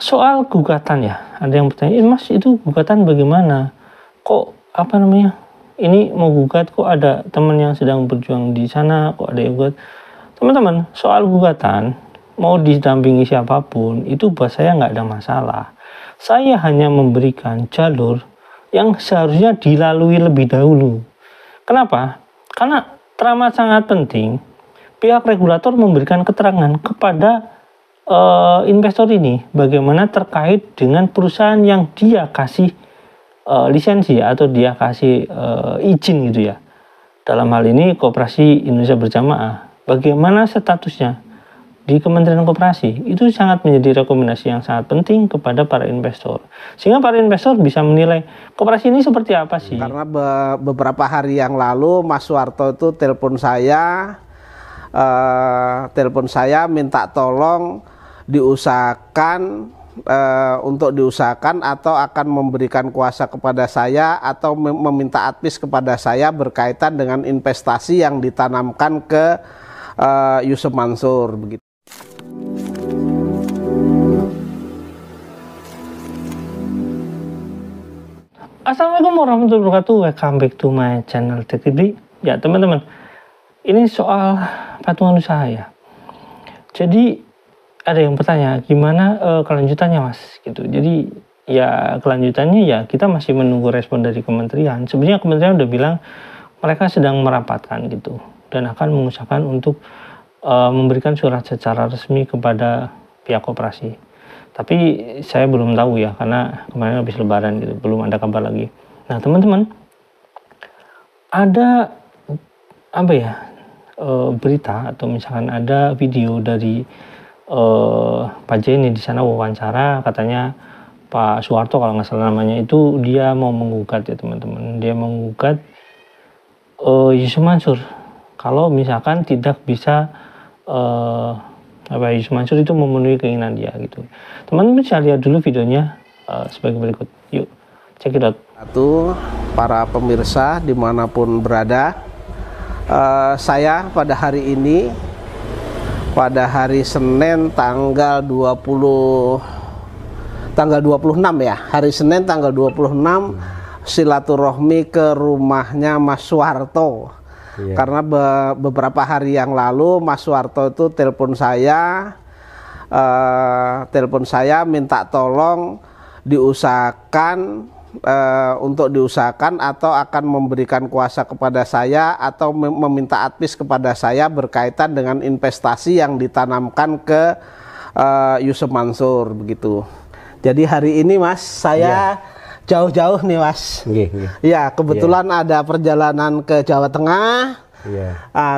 Soal gugatan ya, ada yang bertanya, Mas itu gugatan bagaimana? Kok ini mau gugat kok ada teman yang sedang berjuang di sana, kok ada yang gugat. Teman-teman, soal gugatan, mau didampingi siapapun, itu buat saya nggak ada masalah. Saya hanya memberikan jalur yang seharusnya dilalui lebih dahulu. Kenapa? Karena teramat sangat penting pihak regulator memberikan keterangan kepada investor ini bagaimana terkait dengan perusahaan yang dia kasih lisensi atau dia kasih izin gitu ya. Dalam hal ini Koperasi Indonesia Berjamaah, bagaimana statusnya di Kementerian Koperasi, itu sangat menjadi rekomendasi yang sangat penting kepada para investor. Sehingga para investor bisa menilai koperasi ini seperti apa sih. Karena beberapa hari yang lalu Mas Suwarto itu telepon saya minta tolong diusahakan untuk diusahakan atau akan memberikan kuasa kepada saya atau meminta advis kepada saya berkaitan dengan investasi yang ditanamkan ke Yusuf Mansur begitu. Assalamualaikum warahmatullahi wabarakatuh. Welcome back to my channel Tekibri. Ya teman-teman, ini soal patungan usaha ya. Jadi ada yang bertanya gimana kelanjutannya Mas gitu. Jadi ya kelanjutannya ya kita masih menunggu respon dari kementerian. Sebenarnya kementerian udah bilang mereka sedang merapatkan gitu dan akan mengusahakan untuk memberikan surat secara resmi kepada pihak koperasi. Tapi saya belum tahu ya karena kemarin habis lebaran gitu, belum ada kabar lagi. Nah teman-teman, ada berita atau misalkan ada video dari Pak Jenny di sana wawancara, katanya Pak Suwarto kalau nggak salah namanya itu dia mau menggugat ya teman-teman, dia menggugat Yusuf Mansur kalau misalkan tidak bisa Yusuf Mansur itu memenuhi keinginan dia gitu. Teman-teman bisa lihat dulu videonya sebagai berikut. Yuk, check it out. Para pemirsa dimanapun berada, saya pada hari ini, pada hari Senin tanggal 26 ya, hari Senin tanggal 26 silaturahmi ke rumahnya Mas Suwarto. Iya. Karena beberapa hari yang lalu Mas Suwarto itu telepon saya minta tolong diusahakan untuk diusahakan atau akan memberikan kuasa kepada saya atau meminta advis kepada saya berkaitan dengan investasi yang ditanamkan ke Yusuf Mansur begitu. Jadi hari ini Mas saya jauh-jauh nih Mas. Ya kebetulan ada perjalanan ke Jawa Tengah.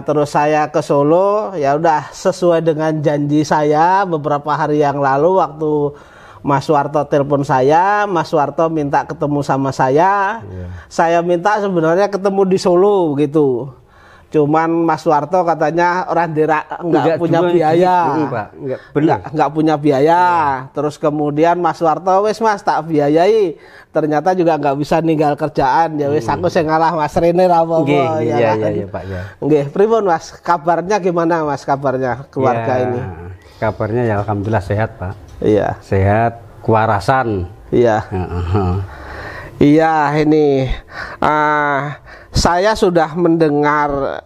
Terus saya ke Solo, ya udah sesuai dengan janji saya beberapa hari yang lalu waktu Mas Suwarto telepon saya, Mas Suwarto minta ketemu sama saya. Saya minta sebenarnya ketemu di Solo gitu. Cuman Mas Suwarto katanya orang nggak punya biaya, nggak punya biaya. Terus kemudian Mas Suwarto wes Mas tak biayai. Ternyata juga nggak bisa ninggal kerjaan. Ya wes aku saya ngalah Mas Rene rapopo. Iya Pak ya. Nggih, pripun Mas? Kabarnya gimana Mas? Kabarnya keluarga ini? Kabarnya ya alhamdulillah sehat Pak. Iya. Sehat, kewarasan. Iya. Iya ini saya sudah mendengar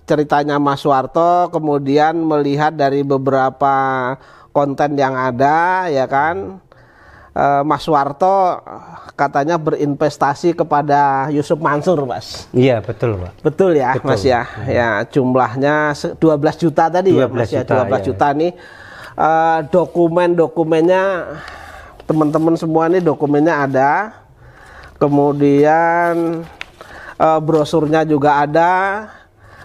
ceritanya Mas Suwarto, kemudian melihat dari beberapa konten yang ada ya kan. Mas Suwarto katanya berinvestasi kepada Yusuf Mansur Mas. Iya betul Pak. Betul ya betul. Mas ya. Ya jumlahnya 12 juta tadi 12 ya Mas ya, 12 juta nih. Dokumennya teman-teman semua nih dokumennya ada, kemudian brosurnya juga ada,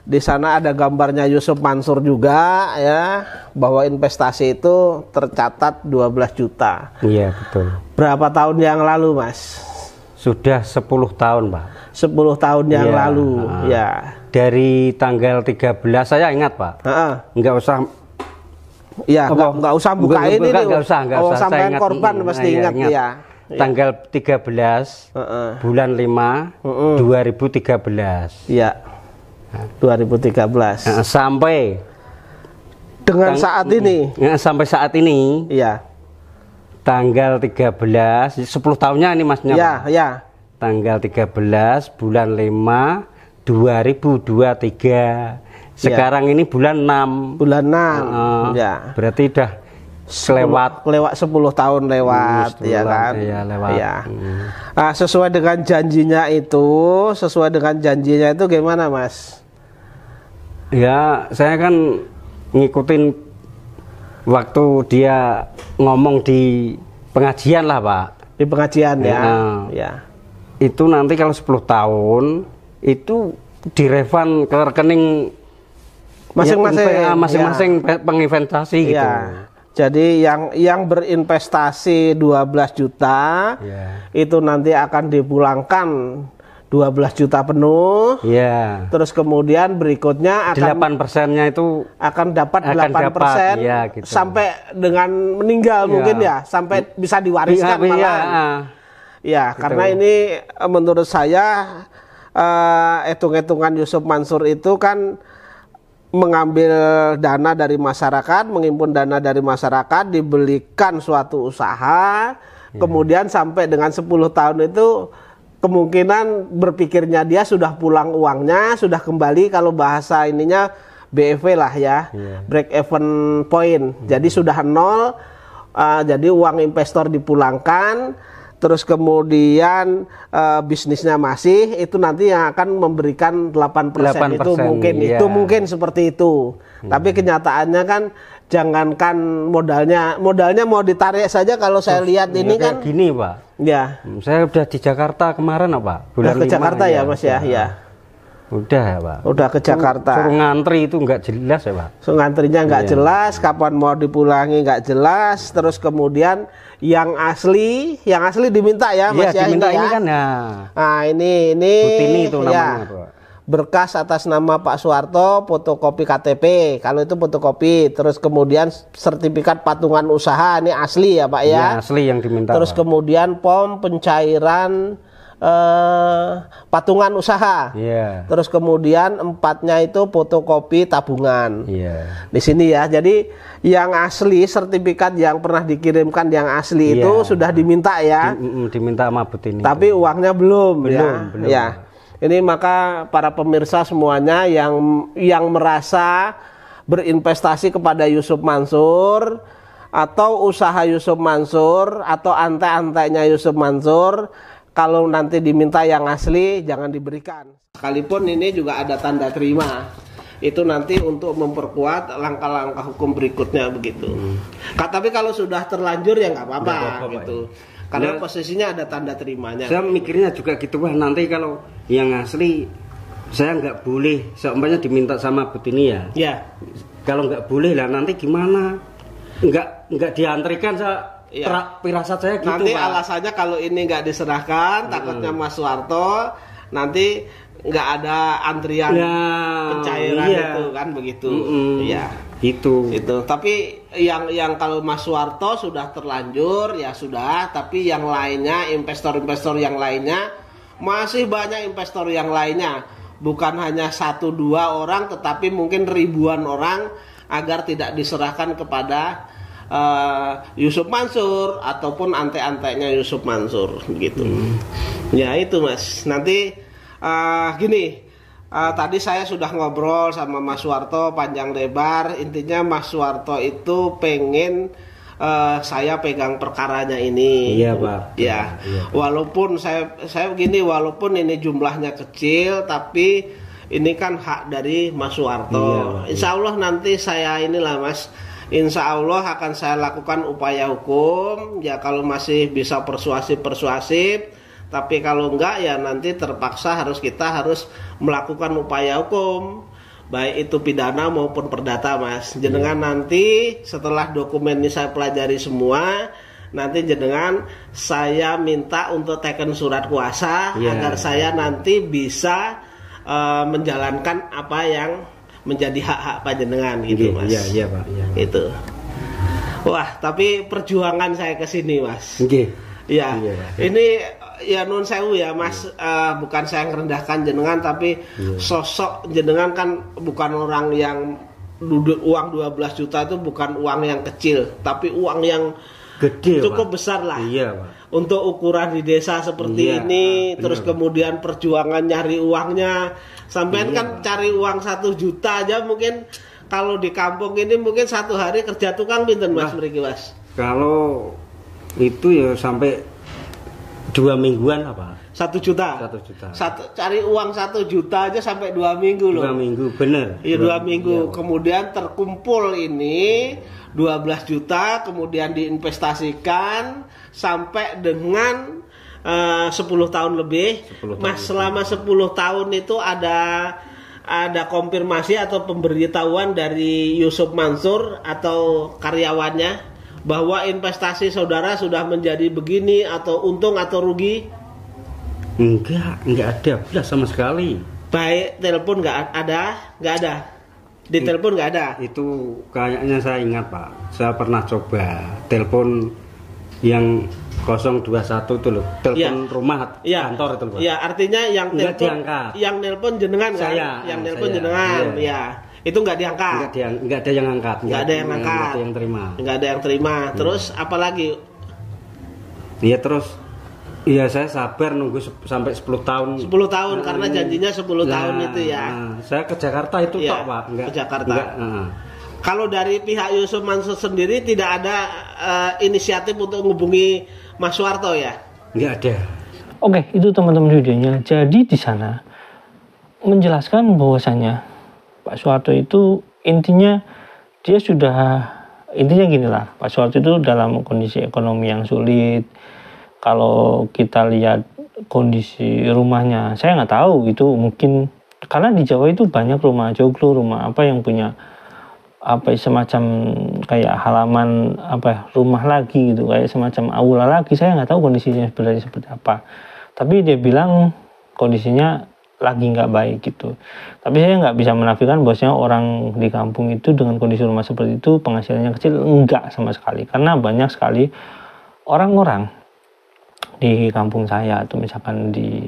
di sana ada gambarnya Yusuf Mansur juga ya, bahwa investasi itu tercatat 12 juta. Iya betul. Berapa tahun yang lalu Mas? Sudah 10 tahun Pak. 10 tahun yang lalu ya. Dari tanggal 13 saya ingat Pak. Nggak usah. Ya, nggak usah buka ini nih. Nggak usah. Sampai korban mesti ingat ya. Tanggal 13 bulan 5 2013. Iya. 2013. Sampai dengan saat ini. Ya, sampai saat ini. Iya. Tanggal 13, 10 tahunnya ini Masnya. Iya, iya. Tanggal 13 bulan 5 2023. Sekarang ini bulan 6. Bulan 6. Ya. Berarti udah lewat 10 tahun lewat, ya kan? Iya, lewat. Ya. Nah, sesuai dengan janjinya itu gimana, Mas? Ya, saya kan ngikutin waktu dia ngomong di pengajian lah, Pak. Di pengajian ya. Ya. Itu nanti kalau 10 tahun itu direfund ke rekening masing-masing ya. Penginvestasi gitu. Ya. Jadi yang berinvestasi 12 juta itu nanti akan dipulangkan 12 juta penuh. Iya. Terus kemudian berikutnya akan 8%-nya itu akan dapat 8% ya, gitu. Sampai dengan meninggal mungkin ya, sampai bisa diwariskan malah. Ya, gitu. Karena ini menurut saya hitung-hitungan Yusuf Mansur itu kan mengambil dana dari masyarakat, menghimpun dana dari masyarakat, dibelikan suatu usaha, kemudian sampai dengan 10 tahun itu kemungkinan berpikirnya dia sudah pulang uangnya, sudah kembali, kalau bahasa ininya BEV lah ya, break even point. Jadi sudah nol, jadi uang investor dipulangkan, terus kemudian bisnisnya masih, itu nanti yang akan memberikan 8%, itu mungkin itu mungkin seperti itu. Tapi kenyataannya kan jangankan modalnya mau ditarik saja, kalau saya lihat ini kan gini, Pak. Ya. Saya udah di Jakarta kemarin, Pak. Bulan ke Jakarta ya, Mas ya. Ya. Udah ya, Pak. Udah ke Jakarta. Suruh ngantri itu nggak jelas ya, Pak. Suruh ngantrinya nggak jelas, kapan mau dipulangi nggak jelas, terus kemudian yang asli diminta ya, Mas ya. Diminta ini ya. kan ya. Nah, ini Butini itu namanya, Pak. Berkas atas nama Pak Soeharto, fotokopi KTP, kalau itu fotokopi, terus kemudian sertifikat patungan usaha, ini asli ya Pak ya. Ya, asli yang diminta. Terus Pak. kemudian POM pencairan patungan usaha. Terus kemudian 4-nya itu fotokopi tabungan. Di sini ya. Jadi yang asli, sertifikat yang pernah dikirimkan yang asli itu sudah diminta ya. Diminta sama Butini. Tapi uangnya belum ya. Belum. Ya. Ini maka para pemirsa semuanya yang merasa berinvestasi kepada Yusuf Mansur atau usaha Yusuf Mansur atau ante-antenya Yusuf Mansur, kalau nanti diminta yang asli jangan diberikan. Sekalipun ini juga ada tanda terima, itu nanti untuk memperkuat langkah-langkah hukum berikutnya begitu. Tapi kalau sudah terlanjur ya nggak apa-apa gitu. Karena posisinya ada tanda terimanya. Saya mikirnya juga gitu, wah nanti kalau yang asli saya nggak boleh, seumpamanya diminta sama Butini ya. Ya. Kalau nggak boleh lah nanti gimana? Nggak diantrikan, saya pirasat saya gitu. Nanti Pak. Alasannya kalau ini nggak diserahkan, takutnya Mas Soeharto nanti nggak ada antrian pencairan itu kan begitu. Iya. Itu. Tapi yang kalau Mas Soeharto sudah terlanjur ya sudah, tapi yang lainnya, investor-investor yang lainnya, masih banyak investor yang lainnya, bukan hanya 1-2 orang tetapi mungkin ribuan orang, agar tidak diserahkan kepada Yusuf Mansur ataupun ante-antenya Yusuf Mansur gitu. Ya itu Mas. Nanti gini, tadi saya sudah ngobrol sama Mas Soeharto panjang lebar. Intinya Mas Soeharto itu pengen saya pegang perkaranya ini. Iya Pak. Ya. Walaupun saya begini, walaupun ini jumlahnya kecil, tapi ini kan hak dari Mas Soeharto. Insya Allah nanti saya inilah Mas, insya Allah akan saya lakukan upaya hukum. Ya kalau masih bisa persuasif. Tapi kalau enggak ya nanti terpaksa kita harus melakukan upaya hukum, baik itu pidana maupun perdata Mas. Jenengan nanti setelah dokumen ini saya pelajari semua, nanti jenengan saya minta untuk teken surat kuasa agar saya nanti bisa menjalankan apa yang menjadi hak-hak panjenengan gitu Mas. Iya Pak. Itu. Wah, tapi perjuangan saya ke sini Mas. Iya. Ini ya nun sewu ya Mas, bukan saya merendahkan jenengan, tapi sosok jenengan kan bukan orang yang uang 12 juta itu bukan uang yang kecil, tapi uang yang gede, cukup Pak. besar lah. Iya, Pak. Untuk ukuran di desa seperti ini, bener. terus kemudian perjuangan nyari uangnya, sampean kan cari uang 1 juta aja mungkin kalau di kampung ini mungkin 1 hari kerja tukang pinten Mas mriki Mas? Kalau itu ya sampai 2 mingguan apa? 1 juta. 1 juta. Cari uang 1 juta aja sampai 2 minggu loh. 2 minggu, bener. Iya 2 minggu. Iya, kemudian terkumpul ini 12 juta, kemudian diinvestasikan sampai dengan 10 tahun lebih. 10 tahun Mas selama 10 tahun itu ada konfirmasi atau pemberitahuan dari Yusuf Mansur atau karyawannya bahwa investasi saudara sudah menjadi begini atau untung atau rugi? Enggak ada belas sama sekali. Baik telepon nggak ada. Di telepon nggak ada. Itu kayaknya saya ingat, Pak. Saya pernah coba telepon yang 021 itu loh, telepon rumah kantor itu, Pak. Iya, artinya yang nggak telepon diangkat. Yang nelpon jenengan kan? Saya. Yang nelpon jenengan, ya. Itu nggak diangkat. Nggak ada yang angkat. Nggak ada yang angkat. Nggak ada yang terima. Nggak ada yang terima. Terus apalagi? Iya terus. Iya saya sabar nunggu sampai 10 tahun. 10 tahun karena janjinya 10 tahun itu ya. Saya ke Jakarta itu ya, Pak. Ke Jakarta. Kalau dari pihak Yusuf Mansur sendiri tidak ada inisiatif untuk menghubungi Mas Suwarto ya? Nggak ada. Oke, itu teman-teman videonya. Jadi di sana menjelaskan bahwasanya Pak Suwarto itu intinya gini lah. Pak Suwarto itu dalam kondisi ekonomi yang sulit. Kalau kita lihat kondisi rumahnya, saya nggak tahu itu mungkin karena di Jawa itu banyak rumah joglo, rumah apa yang punya semacam kayak halaman rumah lagi gitu, kayak semacam aula lagi. Saya nggak tahu kondisinya sebenarnya seperti apa. Tapi dia bilang kondisinya lagi nggak baik gitu. Tapi saya nggak bisa menafikan bahwasanya orang di kampung itu dengan kondisi rumah seperti itu penghasilannya kecil, enggak sama sekali. Karena banyak sekali orang-orang di kampung saya atau misalkan di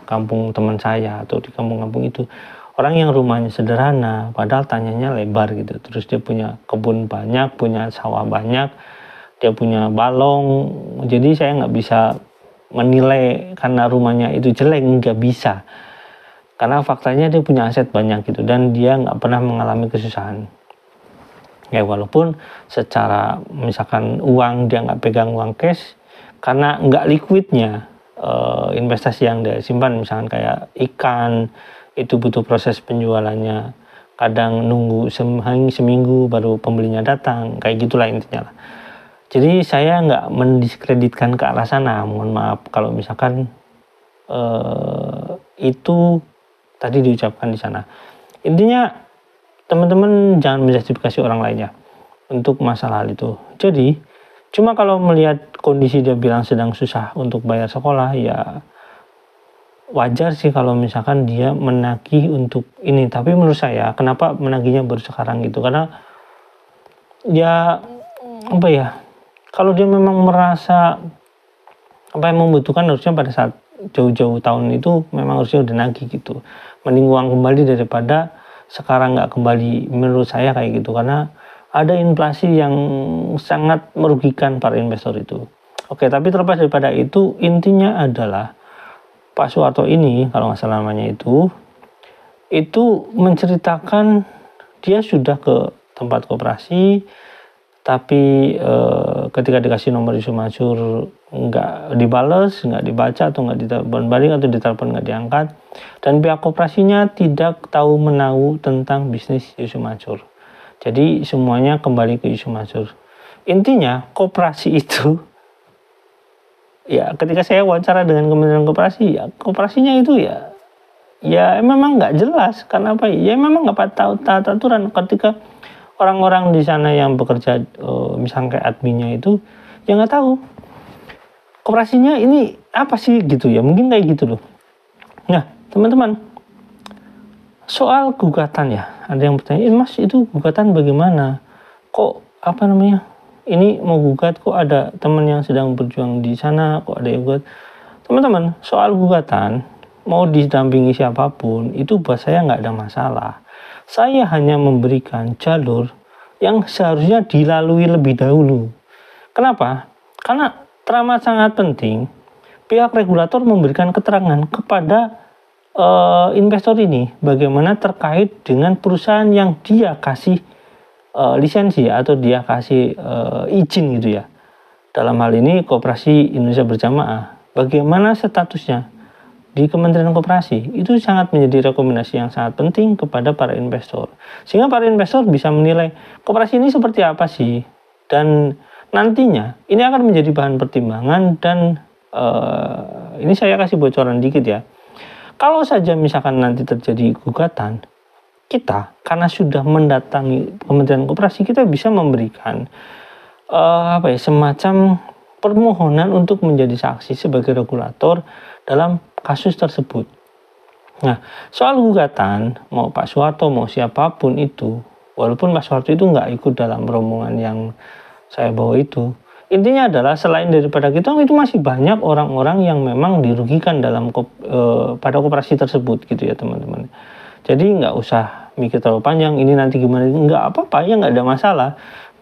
kampung teman saya atau di kampung-kampung itu orang yang rumahnya sederhana padahal tanyanya lebar gitu, terus dia punya kebun banyak, punya sawah banyak, dia punya balong. Jadi saya nggak bisa menilai karena rumahnya itu jelek, nggak bisa, karena faktanya dia punya aset banyak gitu dan dia nggak pernah mengalami kesusahan. Ya walaupun secara misalkan uang dia nggak pegang uang cash karena nggak liquidnya investasi yang dia simpan, misalkan kayak ikan itu butuh proses penjualannya, kadang nunggu seminggu baru pembelinya datang, kayak gitulah intinya lah. Jadi saya nggak mendiskreditkan ke arah sana, mohon maaf kalau misalkan itu tadi diucapkan di sana. Intinya teman-teman jangan menjustifikasi orang lainnya untuk masalah hal itu. Jadi cuma kalau melihat kondisi dia bilang sedang susah untuk bayar sekolah, ya wajar sih kalau misalkan dia menagih untuk ini. Tapi menurut saya kenapa menagihnya baru sekarang gitu, karena ya kalau dia memang merasa yang membutuhkan harusnya pada saat jauh-jauh tahun itu memang harusnya udah nagih gitu, mending uang kembali daripada sekarang nggak kembali, menurut saya kayak gitu, karena ada inflasi yang sangat merugikan para investor itu. Oke, tapi terlepas daripada itu, intinya adalah Pak Suwarto ini, kalau nggak salah namanya itu menceritakan dia sudah ke tempat koperasi, tapi ketika dikasih nomor Yusuf Mansur nggak dibales, nggak dibaca atau nggak ditelepon balik atau ditelepon nggak diangkat, dan pihak koperasinya tidak tahu menahu tentang bisnis Yusuf Mansur. Jadi semuanya kembali ke Yusuf Mansur. Intinya koperasi itu, ya ketika saya wawancara dengan Kementerian Koperasi, ya koperasinya itu ya memang nggak jelas. Karena apa? Ya memang nggak tahu tata aturan. Ketika orang-orang di sana yang bekerja, misalnya kayak adminnya itu, ya nggak tahu koperasinya ini apa sih gitu ya. Mungkin kayak gitu loh. Nah teman-teman, soal gugatan ya, ada yang bertanya, Mas itu gugatan bagaimana? Kok ini mau gugat, kok ada teman yang sedang berjuang di sana, kok ada yang gugat? Teman-teman, soal gugatan mau didampingi siapapun itu buat saya nggak ada masalah. Saya hanya memberikan jalur yang seharusnya dilalui lebih dahulu. Kenapa? Karena teramat sangat penting pihak regulator memberikan keterangan kepada investor ini bagaimana terkait dengan perusahaan yang dia kasih lisensi atau dia kasih izin gitu ya. Dalam hal ini Koperasi Indonesia Berjamaah, bagaimana statusnya di Kementerian Koperasi, itu sangat menjadi rekomendasi yang sangat penting kepada para investor. Sehingga para investor bisa menilai koperasi ini seperti apa sih, dan nantinya ini akan menjadi bahan pertimbangan. Dan ini saya kasih bocoran dikit ya. Kalau saja misalkan nanti terjadi gugatan, kita karena sudah mendatangi Kementerian Koperasi, kita bisa memberikan semacam permohonan untuk menjadi saksi sebagai regulator dalam kasus tersebut. Nah, soal gugatan, mau Pak Soeharto mau siapapun itu, walaupun Pak Soeharto itu nggak ikut dalam rombongan yang saya bawa itu, intinya adalah selain daripada kita, itu masih banyak orang-orang yang memang dirugikan dalam pada koperasi tersebut gitu ya teman-teman. Jadi nggak usah mikir terlalu panjang, ini nanti gimana, nggak apa-apa ya, nggak ada masalah.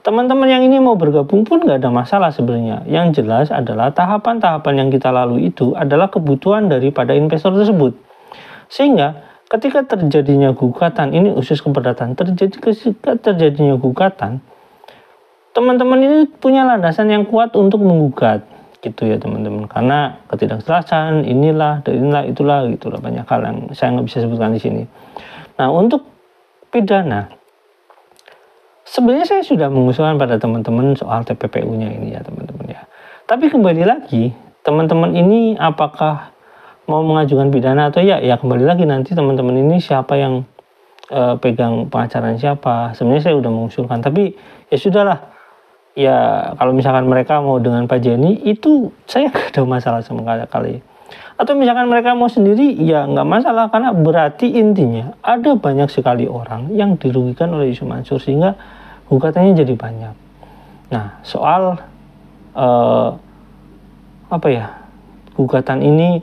Teman-teman yang ini mau bergabung pun nggak ada masalah sebenarnya. Yang jelas adalah tahapan-tahapan yang kita lalui itu adalah kebutuhan daripada investor tersebut. Sehingga ketika terjadinya gugatan, ini usus keberatan, ketika terjadinya gugatan, teman-teman ini punya landasan yang kuat untuk menggugat gitu ya teman-teman. Karena ketidakjelasan inilah itulah banyak hal yang saya nggak bisa sebutkan di sini. Nah, untuk pidana, sebenarnya saya sudah mengusulkan pada teman-teman soal TPPU-nya ini ya teman-teman ya. Tapi kembali lagi, teman-teman ini apakah mau mengajukan pidana atau ya kembali lagi nanti teman-teman ini siapa yang pegang pengacaranya siapa. Sebenarnya saya sudah mengusulkan, tapi ya sudahlah. Ya kalau misalkan mereka mau dengan Pak Jenny, itu saya nggak ada masalah sama kali. Atau misalkan mereka mau sendiri, ya nggak masalah, karena berarti intinya ada banyak sekali orang yang dirugikan oleh Yusuf Mansur sehingga gugatannya jadi banyak. Nah, soal gugatan ini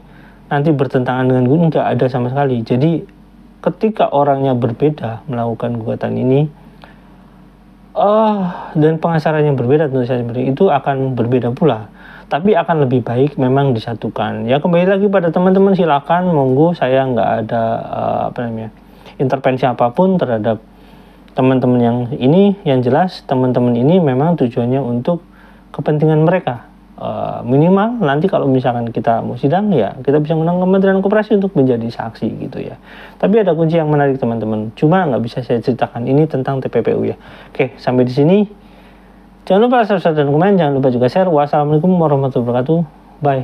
nanti bertentangan dengan nggak ada sama sekali. Jadi ketika orangnya berbeda melakukan gugatan ini, dan pengacaranya berbeda, tentu saja itu akan berbeda pula. Tapi akan lebih baik memang disatukan. Ya kembali lagi pada teman-teman, silakan monggo, saya nggak ada intervensi apapun terhadap teman-teman yang ini. Yang jelas teman-teman ini memang tujuannya untuk kepentingan mereka. Minimal nanti kalau misalkan kita mau sidang, ya kita bisa mengundang Kementerian Koperasi untuk menjadi saksi gitu ya. Tapi ada kunci yang menarik teman-teman, cuma nggak bisa saya ceritakan ini tentang TPPU ya. Oke, sampai di sini. Jangan lupa subscribe dan komen, jangan lupa juga share. Wassalamualaikum warahmatullahi wabarakatuh. Bye.